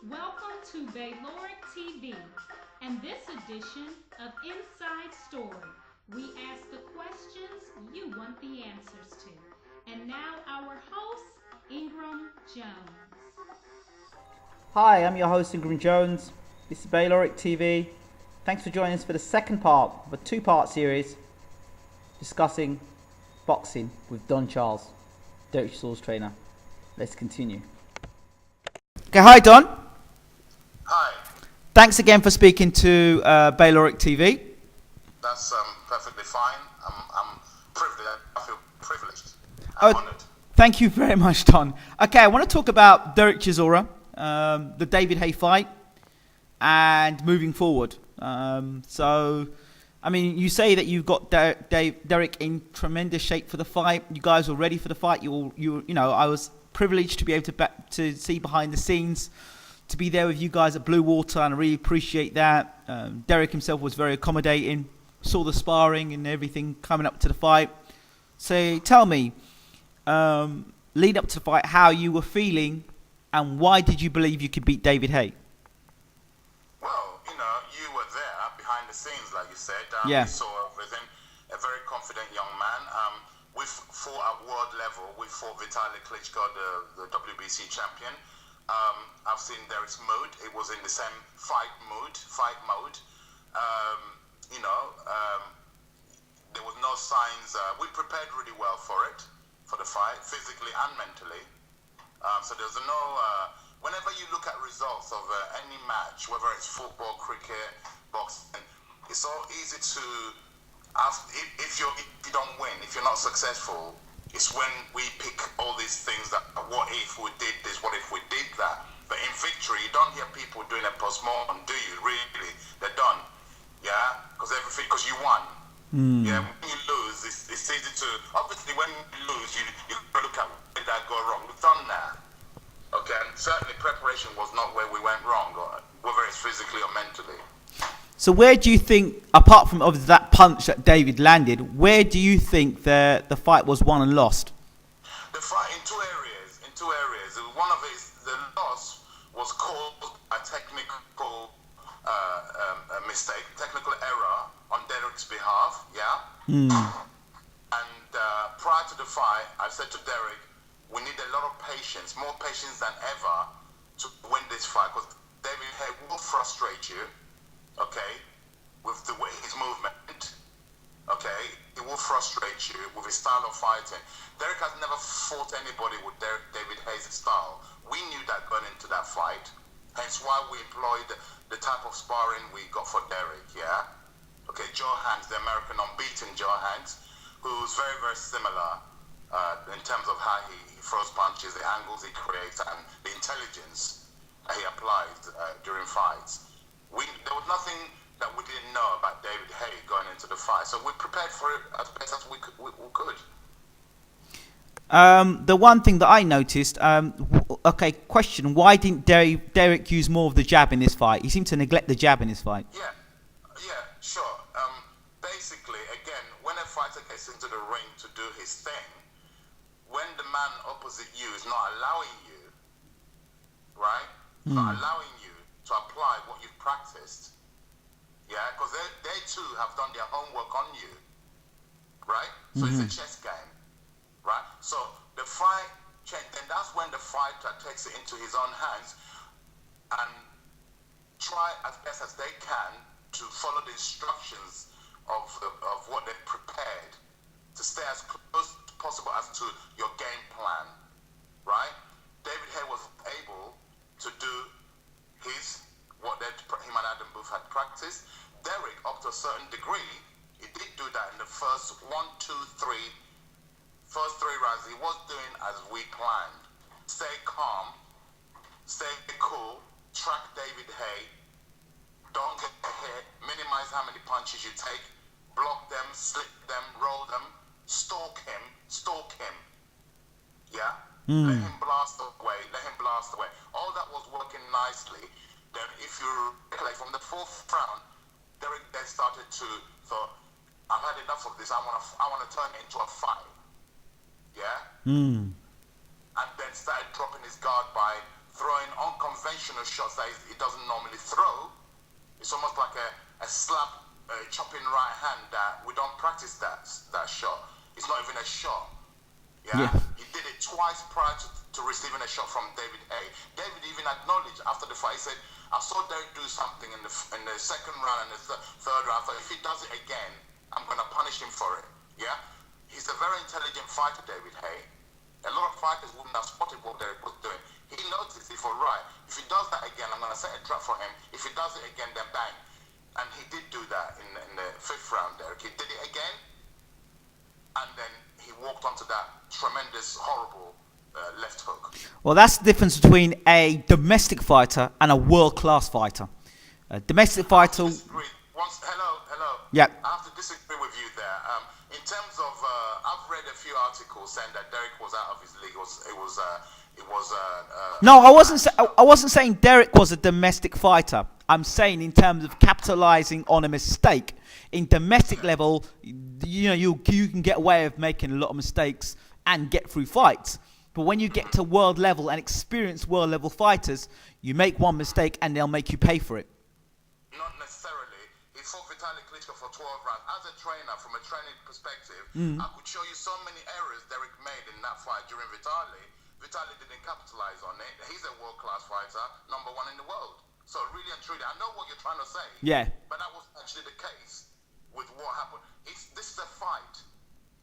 Welcome to BWTM and this edition of Inside Story. We ask the questions you want the answers to. And now our host, Ingram Jones. Hi, I'm your host Ingram Jones. This is BWTM. Thanks for joining us for the second part of a two-part series discussing boxing with Don Charles, Derek Chisell's trainer. Let's continue. Okay, hi Don. Hi. Thanks again for speaking to BWTM. That's perfectly fine. I'm privileged. I feel privileged. I'm honored. Thank you very much, Don. Okay, I want to talk about Derek Chisell, the David Haye fight, and moving forward. So, I mean, you say that you've got Derek in tremendous shape for the fight. You guys were ready for the fight. You know, I was privileged to be able to see behind the scenes, to be there with you guys at Blue Water, and I really appreciate that. Derek himself was very accommodating, saw the sparring and everything coming up to the fight. So tell me, lead up to the fight, how you were feeling and why did you believe you could beat David Haye? Well, you know, you were there behind the scenes, like you said. Yeah. You saw everything. A very confident young man. We fought at world level. We fought Vitaly Klitschko, the WBC champion. I've seen Derek's mood. It was in the same fight mode. There was no signs. We prepared really well for the fight, physically and mentally. So there's no. Whenever you look at results of any match, whether it's football, cricket, boxing, it's so easy to. If you don't win, if you're not successful, it's when we pick all these things that, what if we did this, what if we did that? But in victory, you don't hear people doing a post-mortem, do you? Really? They're done. Yeah? Because you won. Yeah, when you lose, it's easy to, obviously when you lose, you look at where did that go wrong? We've done that. Okay, and certainly preparation was not where we went wrong, whether it's physically or mentally. So where do you think, apart from obviously that punch that David landed, where do you think the fight was won and lost? The fight in two areas. One of it is the loss was caused by technical mistake, technical error on Derek's behalf. Yeah. And prior to the fight, I said to Derek, we need a lot of patience, more patience than ever, to win this fight, because David Haye will frustrate you. Okay, with the way his movement, okay, it will frustrate you with his style of fighting. Derek has never fought anybody with David Haye's style. We knew that going into that fight, hence why we employed the type of sparring we got for Derek, yeah? Okay, Joe Hanks, the American unbeaten Joe Hanks, who's very, very similar in terms of how he throws punches, the angles he creates, and the intelligence he applies during fights. There was nothing that we didn't know about David Haye going into the fight, so we prepared for it as best as we could. The one thing that I noticed, okay, question, why didn't Derek use more of the jab in this fight? He seemed to neglect the jab in this fight. Yeah, sure. Basically, again, when a fighter gets into the ring to do his thing, when the man opposite you is not allowing you, right, not allowing you to apply what you've practiced, yeah, because they too have done their homework on you, right? So it's a chess game, right? So the fight, then that's when the fighter takes it into his own hands and try as best as they can to follow the instructions of what they've prepared, to stay as close as possible as to your game plan, right? David Haye was able to do what him and Adam Booth had practiced. Derek, up to a certain degree, he did do that in the first 1-2 1, 2, 3. First 3 rounds, he was doing as we planned. Stay calm, stay cool, track David Hay, don't get hit, minimize how many punches you take, block them, slip them, roll them, stalk him. Yeah? Let him blast away. All that was working nicely. Then if you recollect from the 4th round, Derek then started to thought, I've had enough of this, I wanna turn it into a fight. Yeah? And then started dropping his guard by throwing unconventional shots that he doesn't normally throw. It's almost like a slap, chopping right hand that we don't practice that shot. It's not even a shot. Yeah? He did it twice prior to receiving a shot from David Hay. David even acknowledged after the fight, he said, I saw Derek do something in the 2nd round and the 3rd round. So if he does it again, I'm going to punish him for it. Yeah? He's a very intelligent fighter, David Hay. A lot of fighters wouldn't have spotted what Derek was doing. He noticed, he thought, right, if he does that again, I'm going to set a trap for him. If he does it again, then bang. And he did do that in the 5th round, Derek. He did it again, and then he walked onto that tremendous, horrible left hook. Well, that's the difference between a domestic fighter and a world-class fighter. A domestic fighter... Hello. Yeah. I have to disagree with you there. In terms of, I've read a few articles saying that Derek was out of his league. No, I wasn't saying Derek was a domestic fighter. I'm saying in terms of capitalizing on a mistake. In domestic level, you can get away with making a lot of mistakes and get through fights. But when you get to world level and experienced world level fighters, you make one mistake and they'll make you pay for it. Not necessarily. He fought Vitaly Klitschko for 12 rounds. As a trainer, from a training perspective, I could show you so many errors Derek made in that fight during Vitaly. Vitaly didn't capitalize on it. He's a world-class fighter, #1 in the world. So really and truly, I know what you're trying to say. Yeah. But that was actually the case with what happened. This is a fight,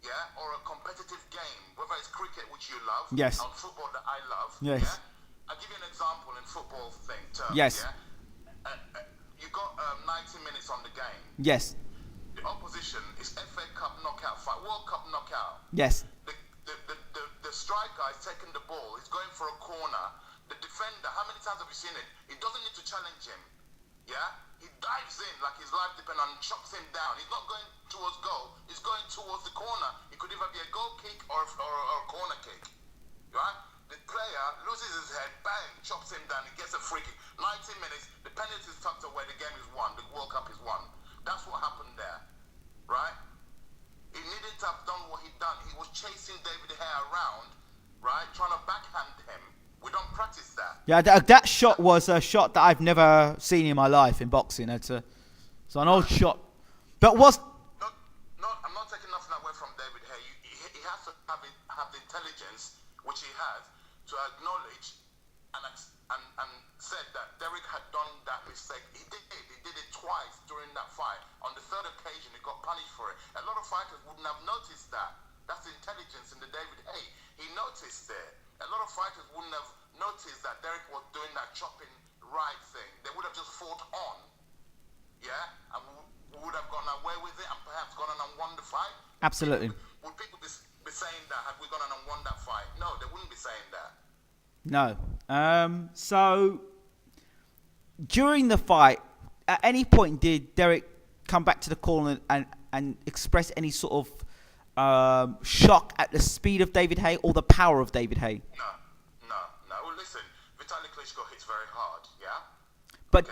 yeah, or a competitive game, whether it's cricket, which you love, yes, or football that I love. Yes. Yeah? I'll give you an example in football terms. Yes. Yeah? You got 90 minutes on the game. Yes. The opposition is FA Cup knockout fight, World Cup knockout. Yes. The striker is taking the ball. He's going for a corner. The defender, how many times have you seen it? He doesn't need to challenge him. Yeah? He dives in like his life depends on, chops him down. He's not going towards goal. He's going towards the corner. It could either be a goal kick or a corner kick. Right? The player loses his head, bang, chops him down. He gets a free kick. 90 minutes. The penalty is tucked away. The game is won. The World Cup is won. That's what happened there. Right? He needed to have done what he'd done. He was chasing David Hay around, right? Trying to backhand him. We don't practice that. Yeah, that shot was a shot that I've never seen in my life in boxing. It's an old shot. But was... No, I'm not taking nothing away from David Hay. He has to have the intelligence, which he has, to acknowledge and said that Derek had done that mistake. He did it twice during that fight. On the 3rd occasion, he got punished for it. A lot of fighters wouldn't have noticed that. That's the intelligence in the David Hay. He noticed it. A lot of fighters wouldn't have noticed that Derek was doing that chopping right thing. They would have just fought on. Yeah? And we would have gone away with it and perhaps gone on and won the fight. Absolutely. Would people be saying that? Had we gone on and won that fight? No, they wouldn't be saying that. No. So, during the fight, at any point did Derek come back to the corner and express any sort of shock at the speed of David Hay or the power of David Hay? No. Well, listen, Vitaly Klitschko hits very hard, yeah? But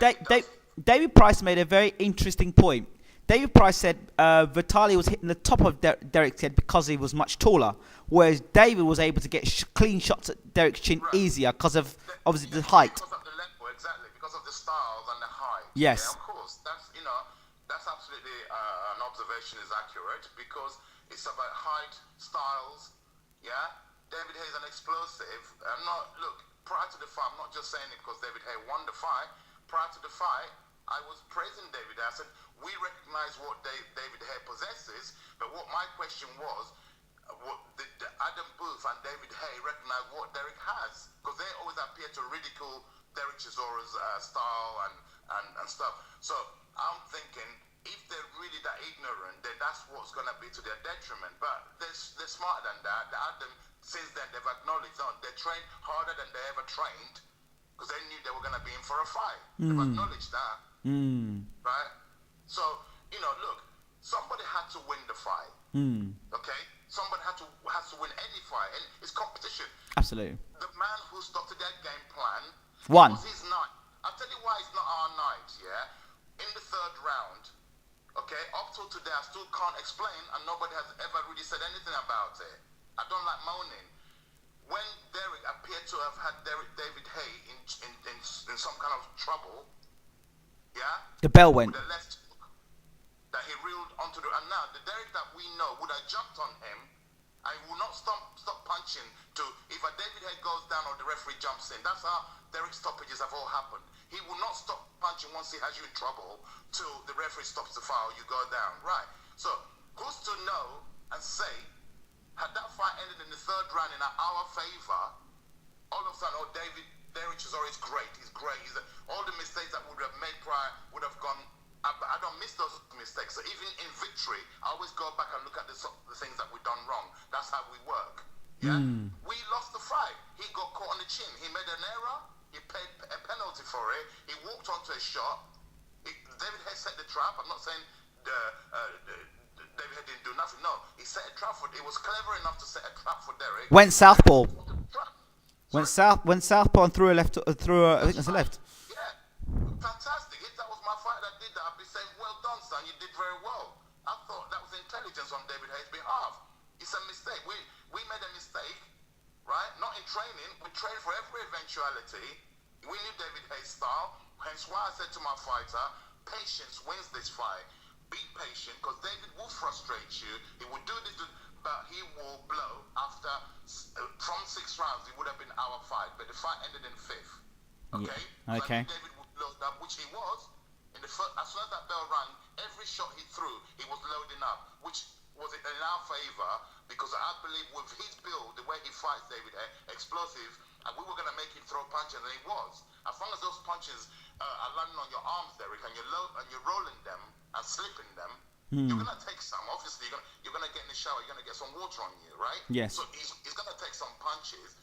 David Price made a very interesting point. David Price said Vitaly was hitting the top of Derek's head because he was much taller, whereas David was able to get clean shots at Derek's chin easier because of, obviously, the height. Because of the level, exactly, because of the styles and the height. Yes. Yeah, of course. That's absolutely an observation is accurate because it's about height, styles, yeah? David Hay is an explosive. Prior to the fight, I'm not just saying it because David Hay won the fight. Prior to the fight, I was praising David. I said, we recognize what David Hay possesses, but what my question was, did Adam Booth and David Hay recognize what Derek has? Because they always appear to ridicule Derek Chisora's style and stuff. So I'm thinking if they're really that ignorant, then that's what's going to be to their detriment. But they're smarter than that. Adam, since then, they've acknowledged that they trained harder than they ever trained because they knew they were going to be in for a fight. They've acknowledged that. Right? So, look, somebody had to win the fight. Okay? Somebody has to win any fight. And it's competition. Absolutely. The man who stuck to that game plan Won. was his night. I'll tell you why it's not our night, yeah? In the third round, okay, up till today, I still can't explain, and nobody has ever really said anything about it. I don't like moaning. When Derek appeared to have had David Hay in some kind of trouble, yeah? The bell went. With the left hook that he reeled onto and now the Derek that we know would have jumped on him and he will not stop punching to if a David Hay goes down or the referee jumps in. That's how Derek stoppages have all happened. He will not stop punching once he has you in trouble till the referee stops the foul, you go down. Right. So who's to know and say, had that fight ended in the third round in our favor, all of a sudden, Derek Chisora is great. He's great. All the mistakes that would have made prior would have gone. I don't miss those mistakes. So even in victory, I always go back and look at the things that we've done wrong. That's how we work. Yeah. We lost the fight. He got caught on the chin. He made an error. He paid a penalty for it. He walked onto a shot. David Hay set the trap. I'm not saying David Hay didn't do nothing. No, he set a trap for. It was clever enough to set a trap for Derek. Went southpaw. Went southpaw and threw a left. I think that's a left. Yeah, fantastic. If that was my fight that did that, I'd be saying, well done, son. You did very well. I thought that was intelligence on David Hay's behalf. It's a mistake. We made a mistake, right? Not in training. We trained for every eventuality. We knew David Hay's style. Hence why I said to my fighter, patience wins this fight. Be patient because David will frustrate you. He will do this, but he will blow after from 6 rounds. It would have been our fight, but the fight ended in 5th. Okay. Yeah. Okay. So David would load up, which he was. In the first, as soon as that bell rang, every shot he threw, he was loading up, which was in our favor because I believe with his build, the way he fights David, explosive, and we were going to make him throw punches, and he was. As long as those punches are landing on your arms, Derek, and you're rolling them and slipping them, you're going to take some. Obviously, you're going to get in the shower, you're going to get some water on you, right? Yes. So he's going to take some punches,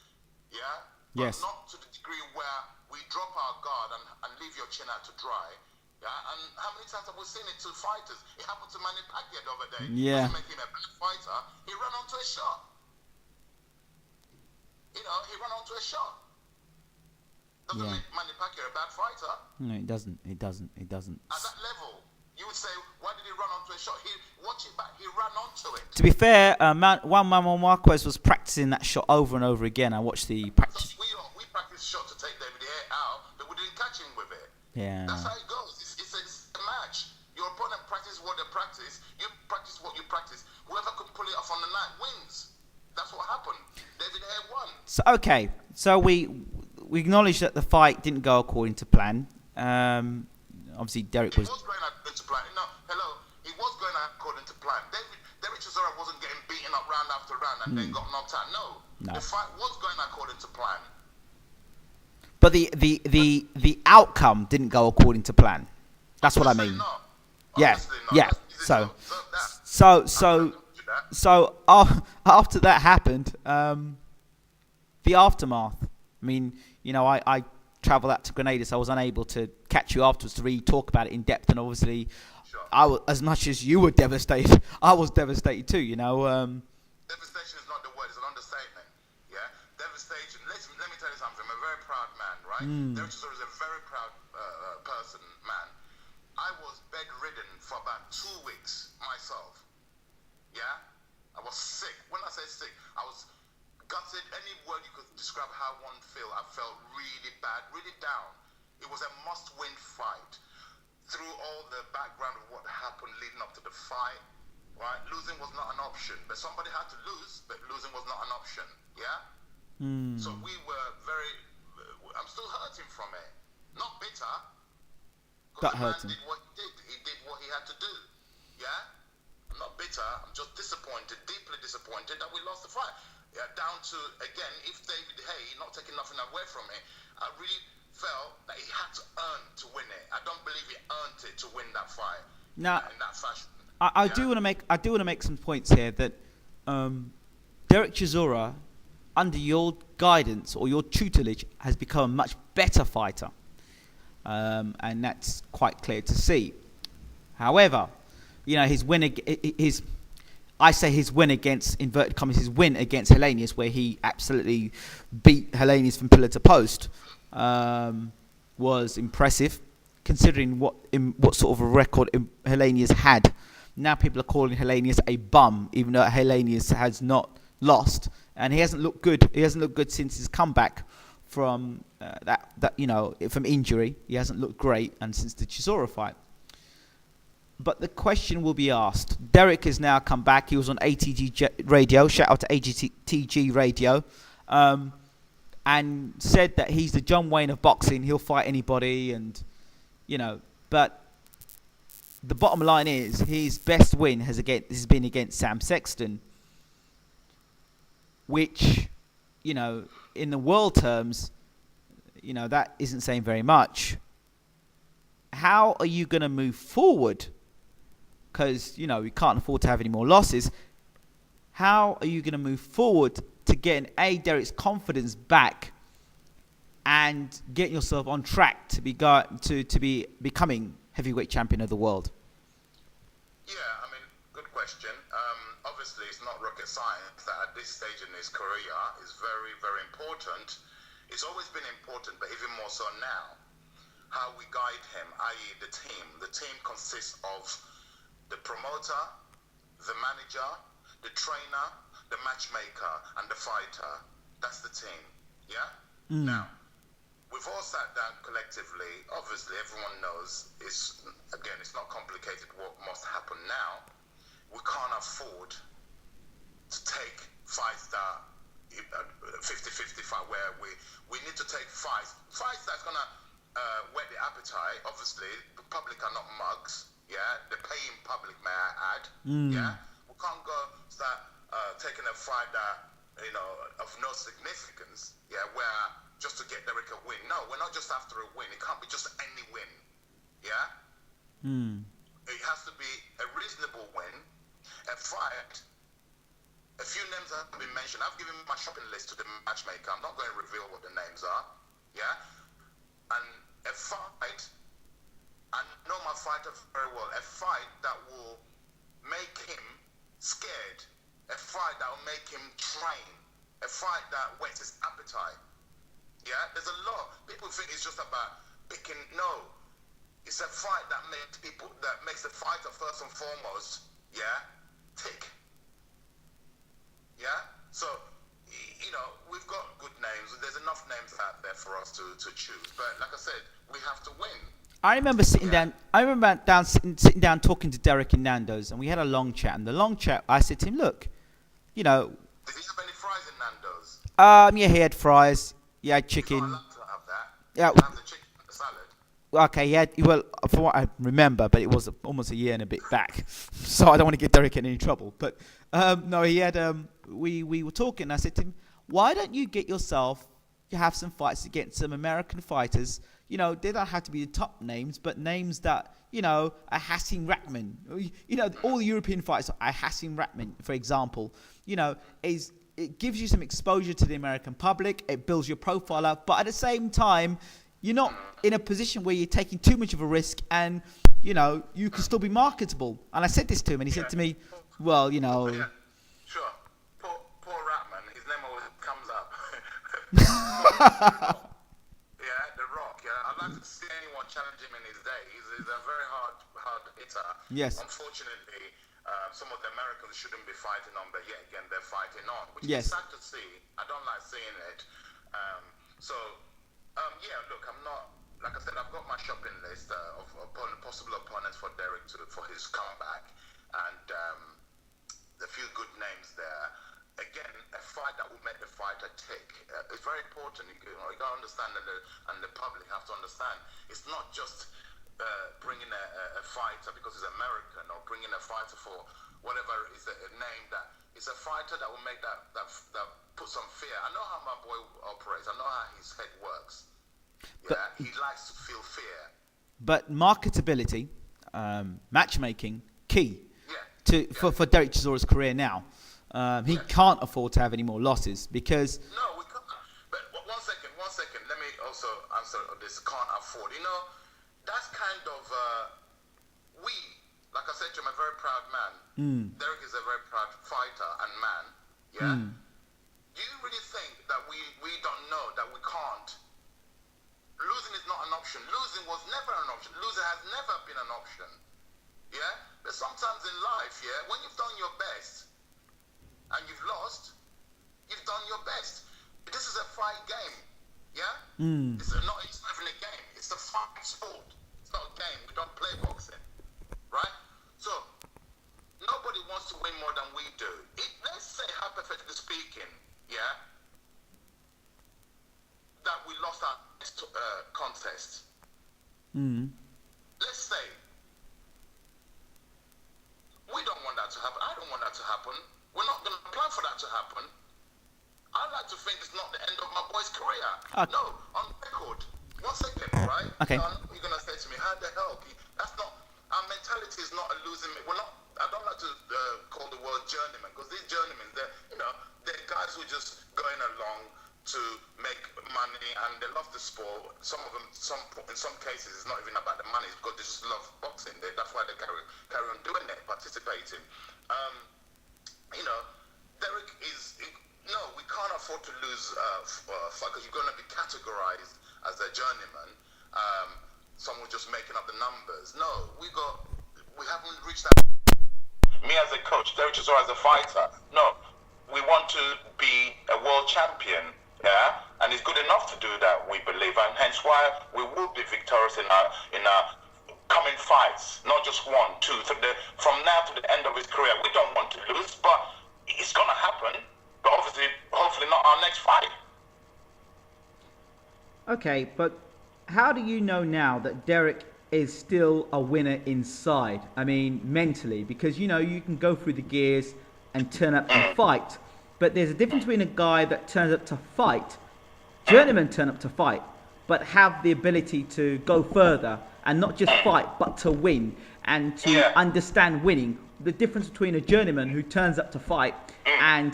yeah? Yes. But not to the degree where we drop our guard and leave your chin out to dry. Yeah, and how many times have we seen it to fighters? It happened to Manny Pacquiao the other day. Yeah. Doesn't make him a bad fighter. He ran onto a shot. He ran onto a shot. Doesn't make Manny Pacquiao a bad fighter. No, it doesn't. It doesn't. At that level, you would say, why did he run onto a shot? Watch it back. He ran onto it. To be fair, one Manuel Marquez was practicing that shot over and over again. I watched the practice. So we practiced shot to take David Hay out, but we didn't catch him with it. Yeah. That's how it goes. It's a match. Your opponent practices what they practice. You practice what you practice. Whoever can pull it off on the night wins. That's what happened. David Hay won. So okay. So we acknowledge that the fight didn't go according to plan. Obviously, Derek was. He was going according to plan. No, hello. He was going according to plan. Derek Chisora wasn't getting beaten up round after round and then got knocked out. No. The fight was going according to plan. But the outcome didn't go according to plan. That's what I mean. Yeah, yeah. So after that happened, the aftermath. I mean, I travelled out to Grenada, so I was unable to catch you afterwards to really talk about it in depth. And obviously, I was, as much as you were devastated, I was devastated too. Devastation is not the word; it's an understatement. Yeah, devastation. Let me tell you something. I'm a very proud man, right? Derek Chisora is a very proud person, man. I was bedridden for about 2 weeks myself. Yeah, I was sick. When I say sick, I was gutted. Any word you could describe how one feel. I felt really bad, really down. It was a must-win fight. Through all the background of what happened leading up to the fight, right? Losing was not an option, but somebody had to lose. But losing was not an option. Yeah. So we were very. I'm still hurting from it. Not bitter. That hurt him. Did what he did. He did what he had to do. Yeah? I'm not bitter. I'm just disappointed, deeply disappointed that we lost the fight. Yeah, down to, again, if David Hay, not taking nothing away from it, I really felt that he had to earn to win it. I don't believe he earned it to win that fight. Now, in that fashion. I do want to make some points here that Derek Chisora, under your guidance or your tutelage, has become a much better fighter, and that's quite clear to see. However, his win against inverted commas, his win against Hellenius, where he absolutely beat Hellenius from pillar to post, was impressive, considering what sort of a record Hellenius had. Now people are calling Hellenius a bum, even though Hellenius has not lost, and he hasn't looked good. He hasn't looked good since his comeback from from injury. He hasn't looked great, and since the Chisora fight. But the question will be asked. Derek has now come back. He was on ATG Radio. Shout out to ATG Radio. And said that he's the John Wayne of boxing. He'll fight anybody. And, but the bottom line is his best win has been against Sam Sexton. Which, in the world terms, that isn't saying very much. How are you going to move forward? Because, we can't afford to have any more losses. How are you going to move forward to getting Derek's confidence back and getting yourself on track to be becoming heavyweight champion of the world? Yeah, good question. Obviously, it's not rocket science that at this stage in his career is very, very important. It's always been important, but even more so now. How we guide him, i.e. the team. The team consists of the promoter, the manager, the trainer, the matchmaker, and the fighter. That's the team. Yeah? Now, we've all sat down collectively. Obviously, everyone knows it's not complicated what must happen now. We can't afford to take fights that 50-50 fight where we need to take fights that's going to whet the appetite. Obviously, the public are not mugs. Yeah, the paying public, may I add. Yeah, we can't go start taking a fight that of no significance. Yeah, where just to get Derek a win. No, we're not just after a win. It can't be just any win. Yeah, it has to be a reasonable win. A fight. A few names have been mentioned. I've given my shopping list to the matchmaker. I'm not going to reveal what the names are. Yeah, and a fight. I know my fighter very well. A fight that will make him scared. A fight that will make him train. A fight that whets his appetite. Yeah, there's a lot. People think it's just about picking. No, it's a fight that makes the fighter first and foremost, tick. Yeah, so we've got good names. There's enough names out there for us to choose. But like I said, we have to win. I remember sitting down talking to Derek in Nando's, and we had a long chat. And the long chat, I said to him, "Look, Did he have any fries in Nando's?" Yeah, he had fries. He had chicken. You're not allowed to have that. Yeah. You have the chicken and the salad. Okay, from what I remember, but it was almost a year and a bit back, so I don't want to get Derek in any trouble. But no, he had. We were talking. And I said to him, "Why don't you get yourself? You have some fights against some American fighters. They don't have to be the top names, but names that a Hassim Rahman. All the European fighters. A Hassim Rahman, for example. It gives you some exposure to the American public. It builds your profile up, but at the same time, you're not in a position where you're taking too much of a risk, and you can still be marketable." And I said this to him, and he said to me, "Well, Yeah, sure. Poor Ratman, his name always comes up. Yeah, The Rock. Yeah, I'd like to see anyone challenge him in his day. He's a very hard hitter. Yes. Unfortunately, some of the Americans shouldn't be fighting on, but yet again they're fighting on, which Yes. is sad to see. I don't like seeing it. Look, I'm not. Like I said, I've got my shopping list of possible opponents for Derek for his comeback, and a few good names there. Again, a fight that will make the fighter tick. It's very important. You got to understand, and the public have to understand. It's not just bringing a fighter because he's American, or bringing a fighter for whatever is a name that. It's a fighter that will make that put some fear. I know how my boy operates. I know how his head works. Yeah, he likes to feel fear. But marketability, matchmaking key Yeah. for Derek Chisora's career now. He can't afford to have any more losses because. No, we can't. But one second. Let me also answer this. Can't afford. You know, that's kind of like I said to him, a very proud man. Derek is a very proud fighter and man. Yeah. Do you really think that we don't know that we can't? Losing is not an option. Losing was never an option. Losing has never been an option. Yeah? But sometimes in life, when you've done your best and you've lost, you've done your best. This is a fight game. Yeah? It's not even a game. It's a fight sport. It's not a game. We don't play boxing. Right? So, nobody wants to win more than we do. Let's say, hypothetically speaking, that we lost our next contest. Let's say we don't want that to happen. I don't want that to happen. We're not going to plan for that to happen. I like to think it's not the end of my boy's career. No, on record. 1 second, right? Okay. You're going to say to me, how the hell? That's not, our mentality is not a losing. We're not, I don't like to call the word journeyman, because these journeymen, they're guys who are just going along to make money, and they love the sport. Some of them, in some cases, it's not even about the money, it's because they just love boxing. That's why they carry on doing it, participating. Derek is, no, we can't afford to lose fight, because you're going to be categorized as a journeyman. Someone just making up the numbers. No, we haven't reached that. Me as a coach, Derek Chisora as a fighter. No, we want to be a world champion. Yeah, and he's good enough to do that, we believe, and hence why we will be victorious in our coming fights, not just 1, 2, 3. From now to the end of his career, we don't want to lose, but it's gonna happen. But obviously, hopefully, not our next fight. Okay, but how do you know now that Derek is still a winner inside? I mean, mentally, because you can go through the gears and turn up and fight. But there's a difference between a guy that turns up to fight, journeymen turn up to fight, but have the ability to go further and not just fight, but to win and to understand winning. The difference between a journeyman who turns up to fight and,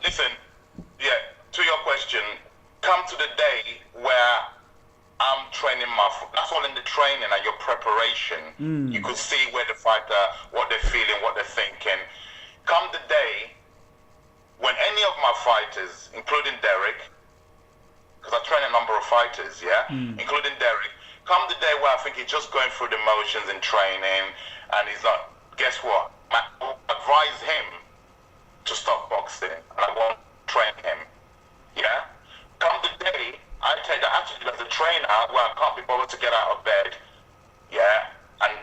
Listen, to your question, come to the day where I'm training that's all in the training and your preparation. You could see where the fighter, what they're feeling, what they're thinking. Come the day when any of my fighters, including Derek, because I train a number of fighters, including Derek, come the day where I think he's just going through the motions in training, and he's not, guess what? I advise him to stop boxing, and I won't train him. Yeah? Come the day, I take that attitude as a trainer where I can't be bothered to get out of bed, and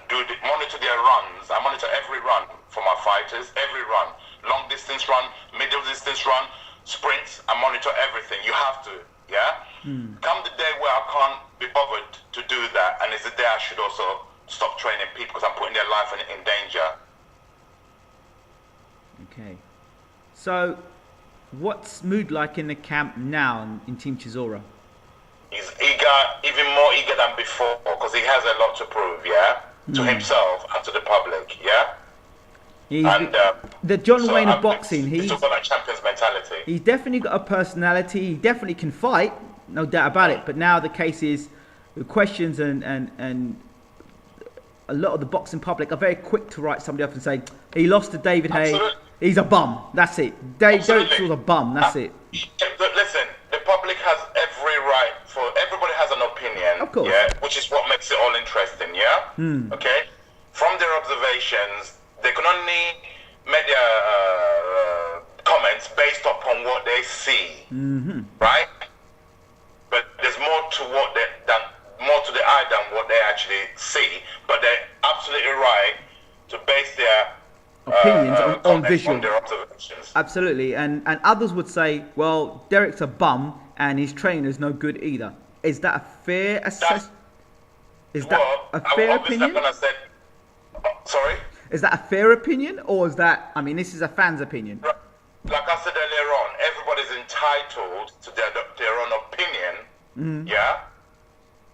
monitor their runs. I monitor every run for my fighters, every run. Long distance run, middle distance run, sprints, I monitor everything. You have to, Come the day where I can't be bothered to do that, and it's the day I should also stop training people, because I'm putting their life in danger. Okay. So, what's mood like in the camp now in Team Chisora? He's eager, even more eager than before, because he has a lot to prove, to himself and to the public, the John Wayne of boxing. He's got that champion's mentality. He's definitely got a personality. He definitely can fight, no doubt about it. But now the case is, the questions and a lot of the boxing public are very quick to write somebody up and say he lost to David Hay. He's a bum. That's it. Derek was a bum. That's it. Listen, the public has every right everybody has an opinion. Of course. Which is what makes it all interesting. Okay. From their observations, they can only make their comments based upon what they see, right? But there's more to more to the eye than what they actually see. But they're absolutely right to base their opinions on visual. On their observations. Absolutely, and others would say, well, Derek's a bum and his trainer's no good either. Is that a fair assessment? Is that a fair opinion? Sorry? Is that a fair opinion, or is that, this is a fan's opinion? Like I said earlier on, everybody's entitled to their own opinion,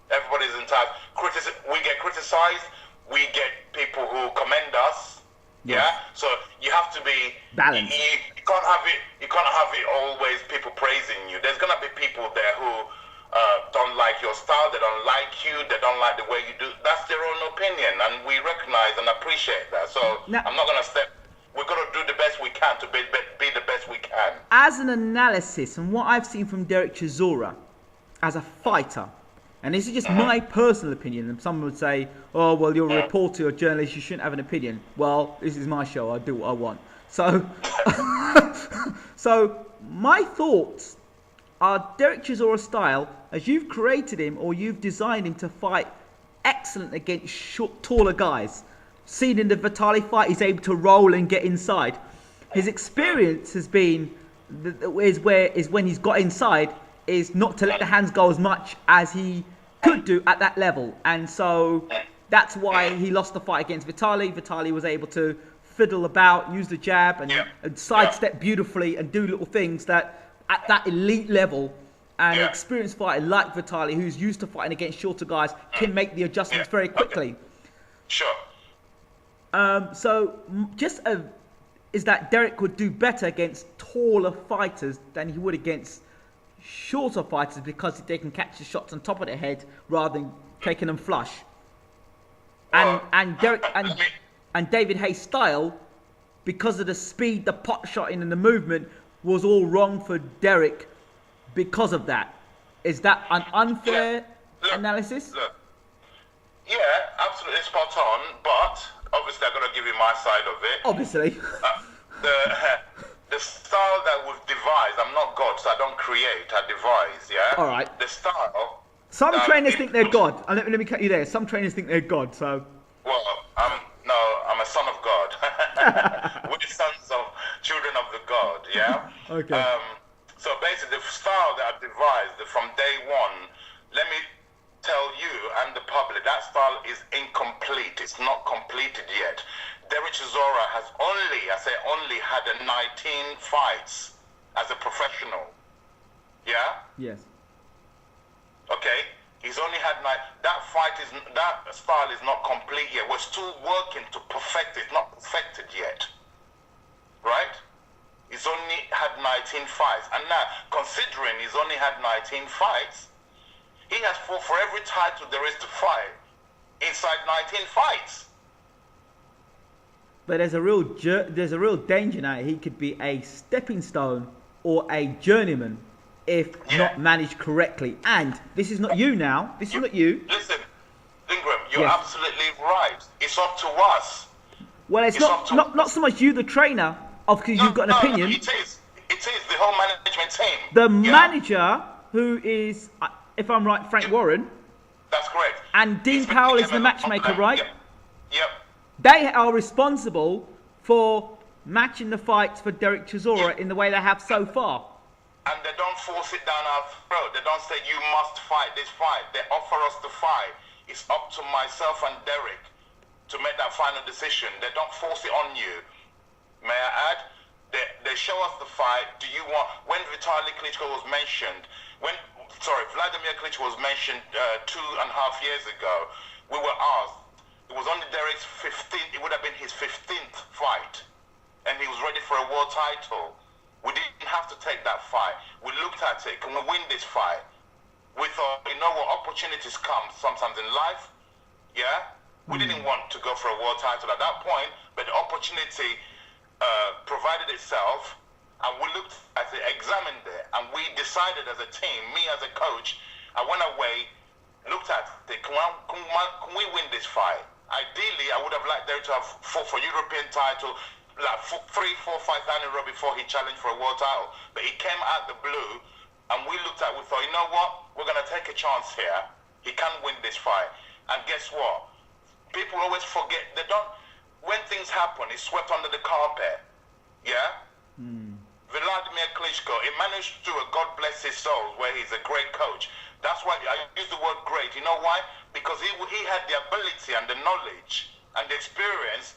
Everybody's entitled. We get criticized, we get people who commend us. Yes. Yeah. So you have to be balanced. You can't have it. You can't have it always people praising you. There's gonna be people there who don't like your style. They don't like you. They don't like the way you do. That's their own opinion, and we recognize and appreciate that. So Now, I'm not gonna step. We're gonna do the best we can to be the best we can. as an analysis, and what I've seen from Derek Chisora as a fighter, and this is just my personal opinion, and some would say, oh, well, you're a reporter or journalist, you shouldn't have an opinion. Well, this is my show, I do what I want. So, so my thoughts are Derek Chisora's style, as you've created him or you've designed him to fight excellent against short, taller guys. Seen in the Vitali fight, he's able to roll and get inside. His experience has been, is when he's got inside, is not to let the hands go as much as he could do at that level. And so that's why he lost the fight against Vitali. Vitali was able to fiddle about, use the jab and sidestep beautifully and do little things that at that elite level, an experienced fighter like Vitali, who's used to fighting against shorter guys, can make the adjustments very quickly. Sure. So is that Derek would do better against taller fighters than he would against shorter fighters because they can catch the shots on top of their head rather than taking them flush. And Derek and David Hayes' style, because of the speed, the pot shotting and the movement, was all wrong for Derek because of that. Is that an unfair analysis? Look. Yeah, absolutely spot on, but obviously I'm going to give you my side of it. Obviously. The style that we've devised, I'm not God, so I don't create, I devise, yeah? All right. The style... Some trainers think they're God. Let me cut you there. Some trainers think they're God, so... Well, I'm a son of God. We're the sons of children of the God, yeah? Okay. So basically, the style that I devised from day one, let me tell you and the public, that style is incomplete. It's not completed yet. Derek Chisora has only had 19 fights as a professional. Yeah? Yes. Okay? He's only had that style is not complete yet. We're still working to perfect it. It's not perfected yet. Right? He's only had 19 fights. And now, considering he's only had 19 fights, he has fought for every title there is to fight inside 19 fights. But there's a real danger now. He could be a stepping stone or a journeyman if not managed correctly. And this is not you now. This is not you. Listen, Ingram, you're absolutely right. It's up to us. Well, it's not so much you, the trainer, because you've got an opinion. It is the whole management team. The manager, who is, if I'm right, Frank Warren. That's correct. And Dean Powell is the matchmaker, right? Yep. They are responsible for matching the fights for Derek Chisora in the way they have so far. And they don't force it down our throat. They don't say, you must fight this fight. They offer us the fight. It's up to myself and Derek to make that final decision. They don't force it on you. May I add? They show us the fight. Do you want... When Vitaly Klitschko was mentioned... Vladimir Klitschko was mentioned 2.5 years ago, we were asked, it was only Derek's 15th, it would have been his 15th fight, and he was ready for a world title. We didn't have to take that fight. We looked at it, can we win this fight? We thought, you know what, opportunities come sometimes in life, yeah? We didn't want to go for a world title at that point, but the opportunity provided itself, and we looked at it, examined it, and we decided as a team, me as a coach, I went away, looked at it, can we win this fight? Ideally, I would have liked Derek to have fought for European title, like 3-4 fights down the road before he challenged for a world title. But he came out the blue, and we looked at it, we thought, you know what? We're going to take a chance here. He can win this fight. And guess what? People always forget. When things happen, it's swept under the carpet. Yeah? Vladimir Klitschko, he managed to, God bless his soul, where he's a great coach. That's why I use the word great. You know why? Because he had the ability and the knowledge and the experience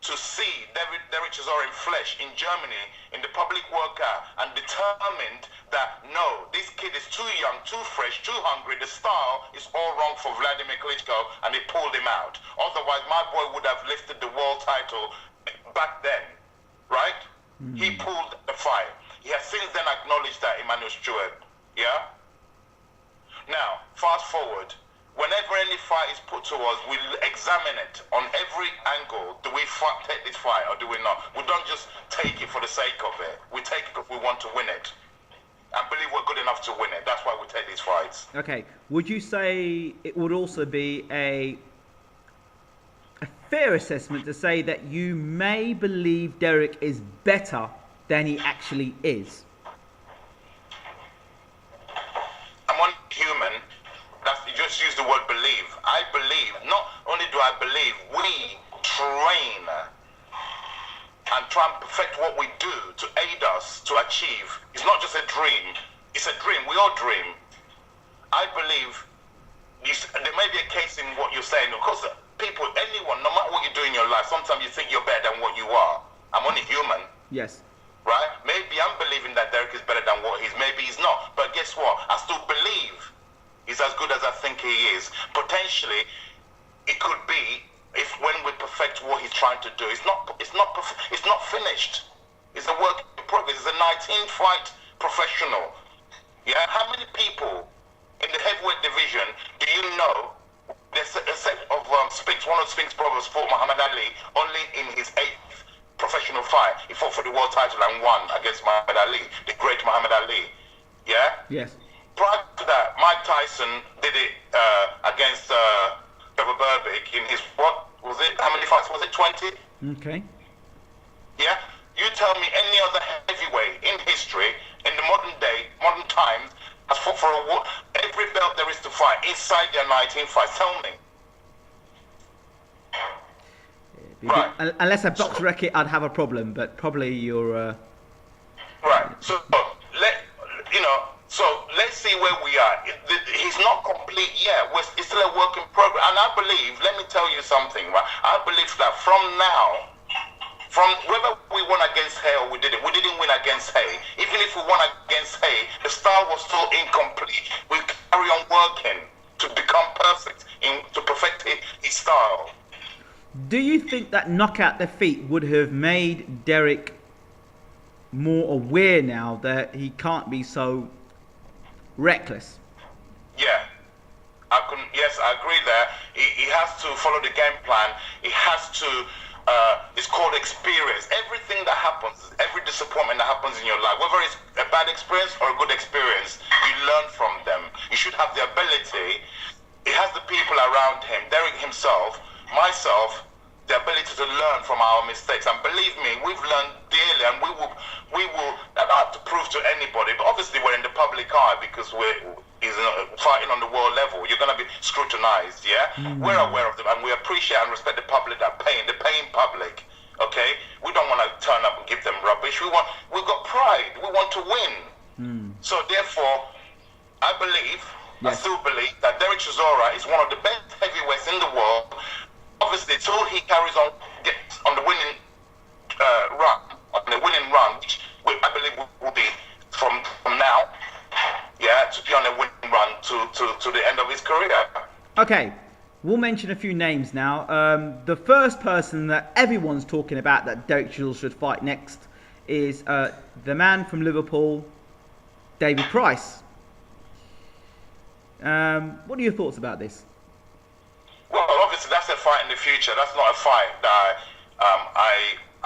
to see Derek Chisora in flesh in Germany in the public workout and determined that no, this kid is too young, too fresh, too hungry. The style is all wrong for Vladimir Klitschko, and they pulled him out. Otherwise, my boy would have lifted the world title back then, right? He pulled the fight. He has since then acknowledged that, Emmanuel Stewart. Yeah. Now, fast forward. Whenever any fight is put to us, we examine it on every angle. Do we take this fight or do we not? We don't just take it for the sake of it. We take it because we want to win it. And believe we're good enough to win it. That's why we take these fights. Okay. Would you say it would also be a fair assessment to say that you may believe Derek is better than he actually is? I'm only human. You just use the word believe. I believe, not only do I believe, we train and try and perfect what we do to aid us to achieve. It's not just a dream. It's a dream. We all dream. I believe there may be a case in what you're saying. Of course, people, anyone, no matter what you do in your life, sometimes you think you're better than what you are. I'm only human. Yes. Right? Maybe I'm believing that Derek is better than what he is. Maybe he's not. But guess what? I still believe he's as good as I think he is. Potentially, it could be if when we perfect what he's trying to do. It's not finished. It's a work in progress. It's a 19-fight professional. Yeah. How many people in the heavyweight division do you know? There's a set of Spinks. One of Spinks' brothers fought Muhammad Ali only in his 8th professional fight. He fought for the world title and won against Muhammad Ali, the great Muhammad Ali. Yeah. Yes. Prior to that, Mike Tyson did it against Trevor Berbick in his, what was it? How many fights was it? 20? Okay. Yeah? You tell me any other heavyweight in history, in the modern times, has fought for every belt there is to fight inside their 19 fights. Tell me. Right. Unless I box record, I'd have a problem, but probably you're... Right. So, let's see where we are. He's not complete yet. It's still a work in progress. And I believe, let me tell you something, right? I believe that from now, from whether we won against Hay or we didn't win against Hay. Even if we won against Hay, the style was still incomplete. We carry on working to become perfect, to perfect his style. Do you think that knockout defeat would have made Derek more aware now that he can't be so reckless? Yeah. Yes, I agree there. He has to follow the game plan. He has to, it's called experience. Everything that happens, every disappointment that happens in your life, whether it's a bad experience or a good experience, you learn from them. You should have the ability. He has the people around him, Derek himself, myself, the ability to learn from our mistakes. And believe me, we've learned dearly, and we will not have to prove to anybody, but obviously we're in the public eye because he's fighting on the world level. You're going to be scrutinized, yeah? We're aware of them, and we appreciate and respect the public that the paying public, okay? We don't want to turn up and give them rubbish. We've got pride. We want to win. So therefore, I still believe that Derek Chisora is one of the best heavyweights in the world. Obviously, till he carries on, gets on the winning run, which I believe will be from now, yeah, to be on a winning run to the end of his career. Okay, we'll mention a few names now. The first person that everyone's talking about that Derek Chisora should fight next is the man from Liverpool, David Price. What are your thoughts about this? Well, obviously that's a fight in the future. That's not a fight that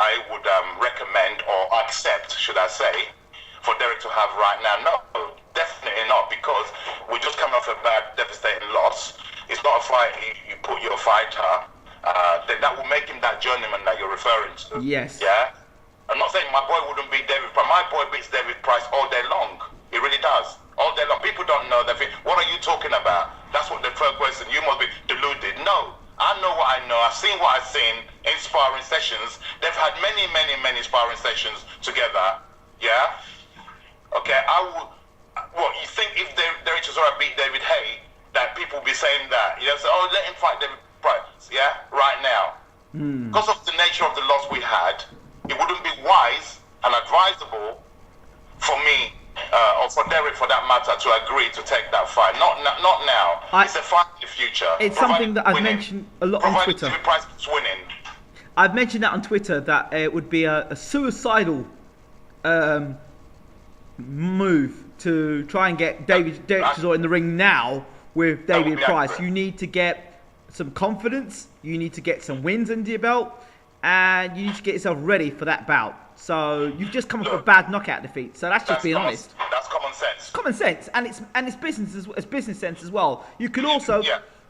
I would recommend or accept, should I say, for Derek to have right now. No, definitely not, because we're just coming off a bad, devastating loss. It's not a fight you put your fighter. That will make him that journeyman that you're referring to. Yes. Yeah. I'm not saying my boy wouldn't beat David Price. My boy beats David Price all day long. He really does. All day long. People don't know that. What are you talking about? That's what the first question. You must be deluded. No. I know what I know. I've seen what I've seen in sparring sessions. They've had many sparring sessions together. Yeah? Okay. What, you think if Derek Chisora beat David Hay, that people will be saying that? You know, say, oh, let him fight David Price. Yeah? Right now. Because of the nature of the loss we had, it wouldn't be wise and advisable for me or for Derek, for that matter, to agree to take that fight. Not now. It's a fight in the future. It's something that I've mentioned a lot on Twitter. Provided Price is winning. I've mentioned that on Twitter that it would be a suicidal move to try and get Derek Chisora in the ring now with David Price. You need to get some confidence, you need to get some wins under your belt, and you need to get yourself ready for that bout. So you've just come off a bad knockout defeat. So that's just being honest. That's common sense. It's common sense, and it's business sense as well. You could also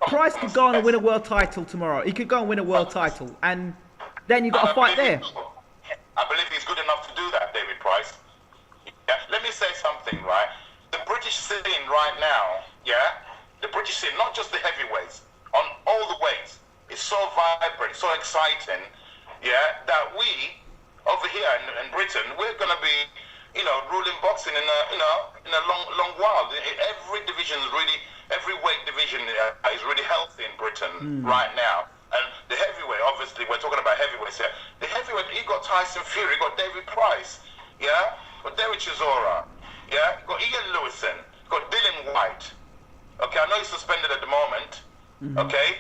Price could go on and win a world title tomorrow. He could go and win a world title, and then you've got a fight there. I believe he's good enough to do that, David Price. Yeah. Let me say something, right? The British scene right now, the British scene, not just the heavyweights, on all the weights, is so vibrant, so exciting, that we over here in Britain, we're gonna be, ruling boxing in a long while. Every division is really, every weight division is really healthy in Britain right now. And the heavyweight, obviously, we're talking about heavyweights here. The heavyweight, you got Tyson Fury, you got David Price, you got Derek Chisora, you got Ian Lewison, you got Dylan White. Okay, I know he's suspended at the moment. Okay,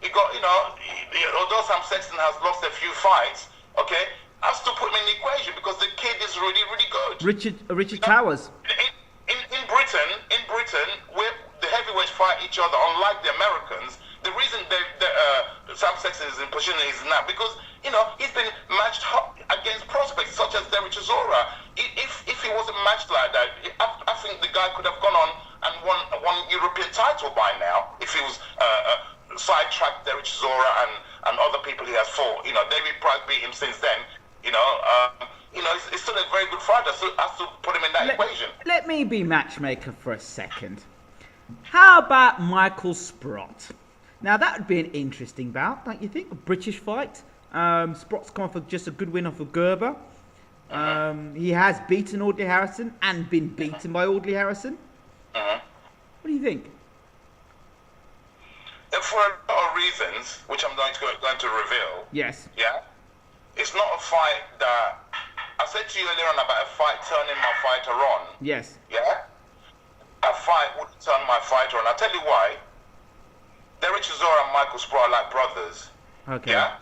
you got, although Sam Sexton has lost a few fights, okay, I still put him in the equation because the kid is really, really good. Richard Towers. In Britain, where the heavyweights fight each other, unlike the Americans, the reason Sam Sexton is in position he's now because he's been matched against prospects such as Derek Chisora. If he wasn't matched like that, I think the guy could have gone on and won European title by now if he was sidetracked Derek Chisora and other people he has fought. David Price beat him since then. He's still a very good fighter. So I have to put him in that equation. Let me be matchmaker for a second. How about Michael Sprott? Now that would be an interesting bout, don't you think? A British fight. Sprott's come off just a good win off of Gerber. He has beaten Audley Harrison and been beaten by Audley Harrison. What do you think? For a lot of reasons, which I'm going to reveal. Yes. Yeah. It's not a fight that I said to you earlier on about a fight turning my fighter on. Yes. Yeah. That fight would turn my fighter on. I'll tell you why. Derek Chisora and Michael Sprott are like brothers. Okay. Yeah.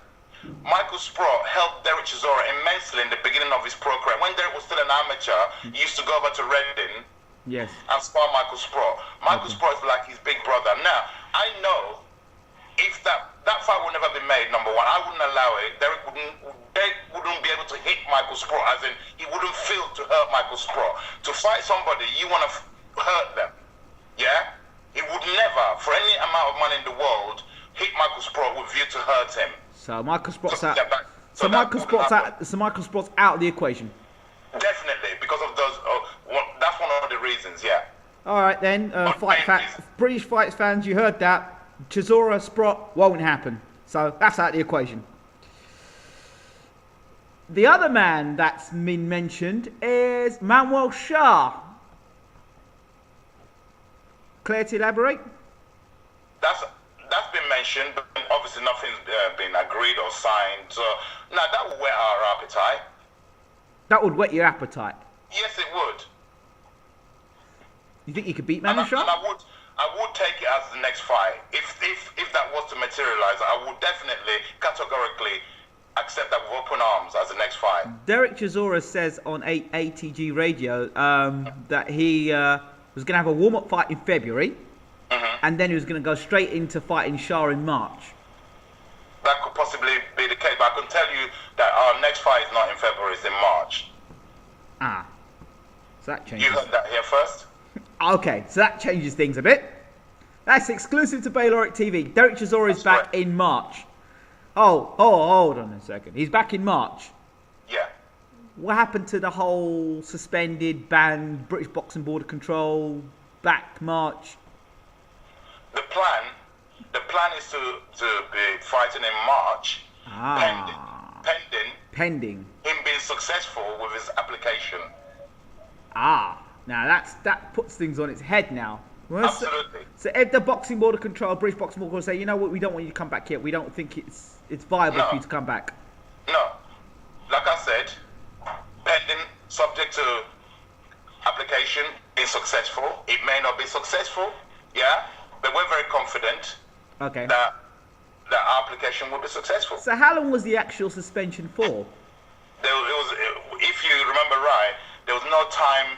Michael Sprott helped Derek Chisora immensely in the beginning of his pro career. When Derek was still an amateur, he used to go over to Reading. Yes. And spar Michael Sprott. Michael Sprott is like his big brother. Now, I know if that fight would never be made, number one, I wouldn't allow it. Derek wouldn't be able to hit Michael Sprott, as in he wouldn't feel to hurt Michael Sprott. To fight somebody, you want to hurt them. Yeah? He would never, for any amount of money in the world, hit Michael Sprott with view to hurt him. So Michael Sprott's out. So Michael Sprott's out of the equation. Definitely, because of those. That's one of the reasons. Yeah. All right then, British fights fans, you heard that. Chisora Sprott won't happen. So that's out of the equation. The other man that's been mentioned is Manuel Shah. Claire, to elaborate? That's been mentioned, but obviously nothing's been agreed or signed. So now that will whet our appetite. That would whet your appetite. Yes, it would. You think you could beat Manuel Shah? And I would take it as the next fight. If that was to materialize, I would definitely categorically accept that with open arms as the next fight. Derek Chisora says on ATG Radio that he was going to have a warm-up fight in February, and then he was going to go straight into fighting Shah in March. That could possibly be the case, but I can tell you that our next fight is not in February, it's in March. Ah, so that changes. You heard that here first? Okay, so that changes things a bit. That's exclusive to Bayloric TV. Derek Chisora is back in March. Oh, hold on a second. He's back in March. Yeah. What happened to the whole suspended, banned, British Boxing Board of Control, back March? The plan is to be fighting in March, pending him being successful with his application. Now that puts things on its head now. Well, Absolutely. So if the boxing board of control, British boxing board will say, you know what, we don't want you to come back here. We don't think it's viable for you to come back. No. Like I said, pending, subject to application, being successful. It may not be successful, yeah, but we're very confident that our application will be successful. So how long was the actual suspension for? If you remember right, there was no time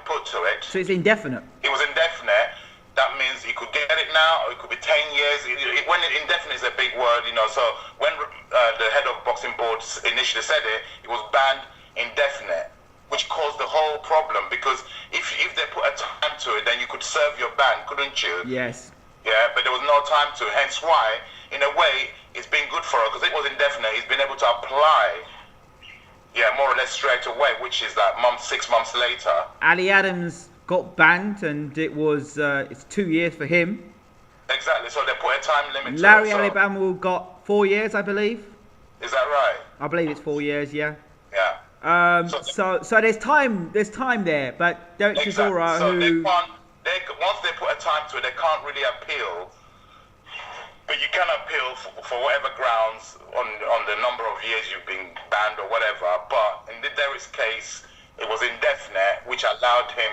put to it. So it's indefinite? It was indefinite. That means you could get it now, or it could be 10 years. When indefinite is a big word, you know. So when the head of boxing board initially said it was banned indefinite, which caused the whole problem. Because if they put a time to it, then you could serve your ban, couldn't you? Yes. Yeah, but there was no time to. Hence why, in a way, it's been good for us because it was indefinite. He's been able to apply. Yeah, more or less straight away, which is like 6 months later. Ali Adams got banned, and it was it's 2 years for him. Exactly. So they put a time limit. Larry to it, Alibama got 4 years, I believe. Is that right? I believe it's 4 years. Yeah. Yeah. So there's time there, but Derek Chisora, so who once they put a time to it, they can't really appeal. But you can appeal for whatever grounds on the number of years you've been banned or whatever. But in Derek's case, it was indefinite, which allowed him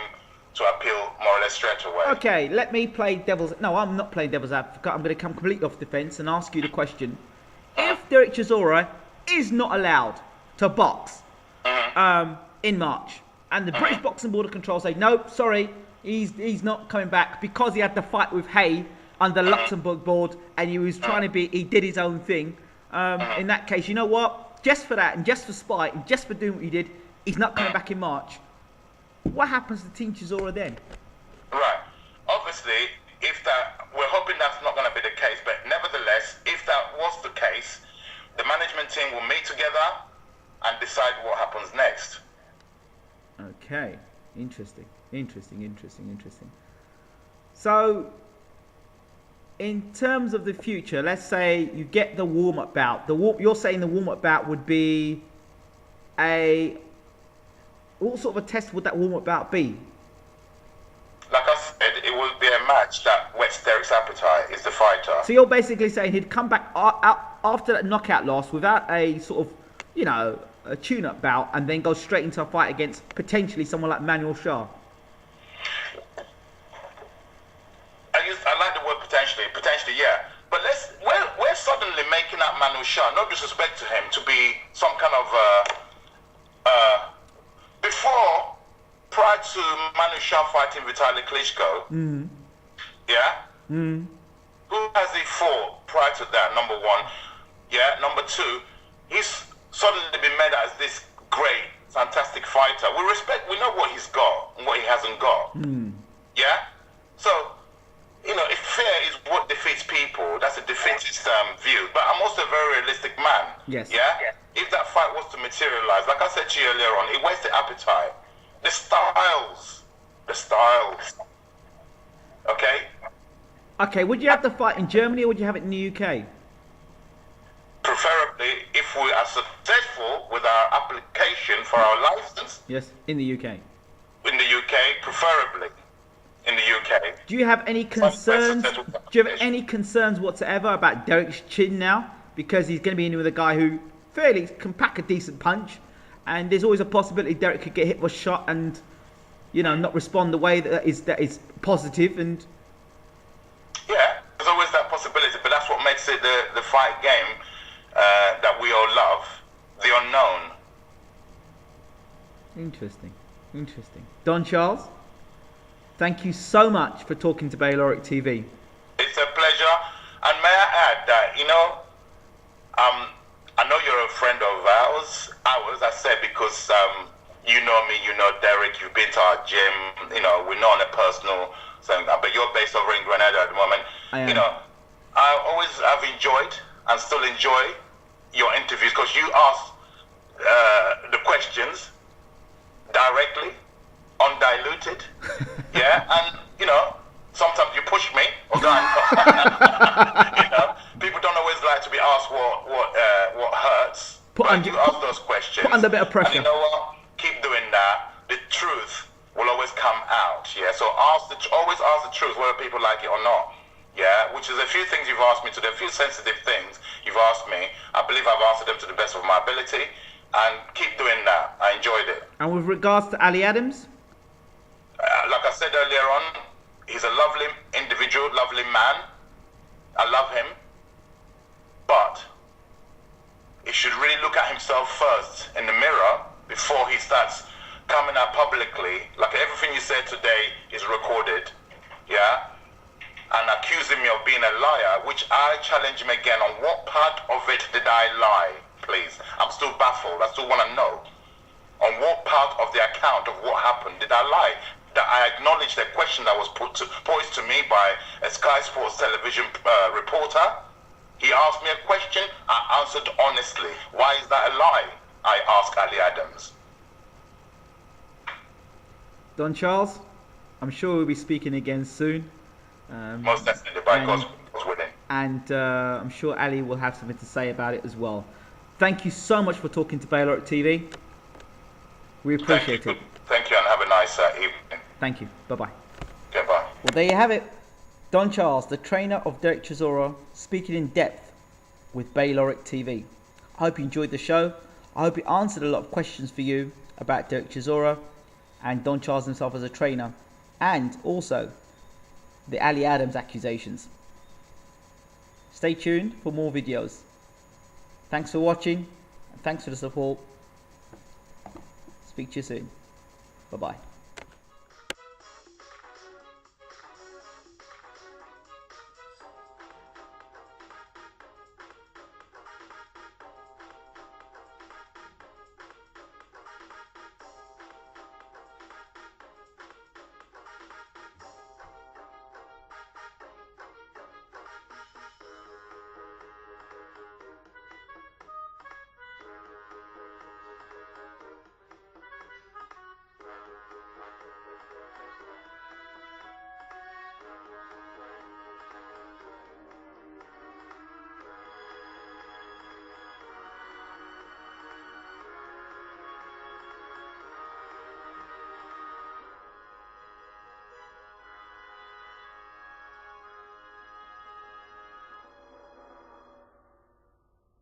to appeal more or less straight away. Okay, let me play devil's... No, I'm not playing devil's advocate. I'm going to come completely off the fence and ask you the question. If Derek Chisora is not allowed to box in March, and the British Boxing Board of Control say, no, sorry, he's not coming back because he had to fight with Hay under the Luxembourg board, and he was he did his own thing. In that case, you know what? Just for that, and just for spite, and just for doing what he did, he's not coming back in March. What happens to Team Chisora then? Right. Obviously, we're hoping that's not going to be the case, but nevertheless, if that was the case, the management team will meet together and decide what happens next. Okay. Interesting. So, in terms of the future, let's say you get the warm-up bout. You're saying the warm-up bout would be what sort of a test would that warm-up bout be? Like I said, it will be a match that whets Derek's appetite, is the fighter. So you're basically saying he'd come back after that knockout loss without a sort of, a tune-up bout, and then go straight into a fight against potentially someone like Manuel Shah. I like the word potentially, yeah. But we're suddenly making out Manuel Shah, no disrespect to him, to be some kind of prior to Manuel Shah fighting Vitaly Klitschko, who has he fought prior to that? Number one, number two, he's suddenly been made as this great, fantastic fighter. We know what he's got and what he hasn't got. So, if fear is what defeats people, that's a defeatist view. But I'm also a very realistic man. Yes. If that fight was to materialize, like I said to you earlier on, it wastes the appetite. The styles. Okay, would you have the fight in Germany or would you have it in the UK? Preferably, if we are successful with our application for our license. Yes, in the UK. In the UK, preferably. In the UK. Do you have any concerns? Do you have any concerns whatsoever about Derek's chin now? Because he's going to be in with a guy who fairly can pack a decent punch, and there's always a possibility Derek could get hit with a shot and, not respond the way that is positive. And yeah, there's always that possibility, but that's what makes it the fight game that we all love, the unknown. Interesting. Don Charles, thank you so much for talking to Bayloric TV. It's a pleasure. And may I add that, I know you're a friend of ours, I said, because you know me, you know Derek, you've been to our gym, we know on a personal thing, but you're based over in Grenada at the moment. I am. I always have enjoyed and still enjoy your interviews because you ask the questions directly, undiluted, and sometimes you push me, or people don't always like to be asked what hurts. But you ask those questions. Put under a bit of pressure. And you know what? Keep doing that. The truth will always come out. Yeah. So always ask the truth, whether people like it or not. Yeah, which is a few things you've asked me today, a few sensitive things you've asked me. I believe I've answered them to the best of my ability, and keep doing that. I enjoyed it. And with regards to Ali Adams? Like I said earlier on, he's a lovely individual, lovely man. I love him. But he should really look at himself first in the mirror before he starts coming out publicly. Like everything you said today is recorded. Yeah? And accusing me of being a liar, which I challenge him again on what part of it did I lie, please? I'm still baffled. I still want to know. On what part of the account of what happened did I lie? That I acknowledged the question that was posed to me by a Sky Sports television reporter. He asked me a question, I answered honestly. Why is that a lie? I asked Ali Adams. Don Charles, I'm sure we'll be speaking again soon. Most definitely, by God's willing. And I'm sure Ali will have something to say about it as well. Thank you so much for talking to Baylor TV. We appreciate it. Thank you, and have a nice evening. Thank you. Bye-bye. Goodbye. Well, there you have it. Don Charles, the trainer of Derek Chisora, speaking in depth with Baylor TV. I hope you enjoyed the show. I hope it answered a lot of questions for you about Derek Chisora and Don Charles himself as a trainer, and also the Ali Adams accusations. Stay tuned for more videos. Thanks for watching, and thanks for the support. Speak to you soon. Bye-bye.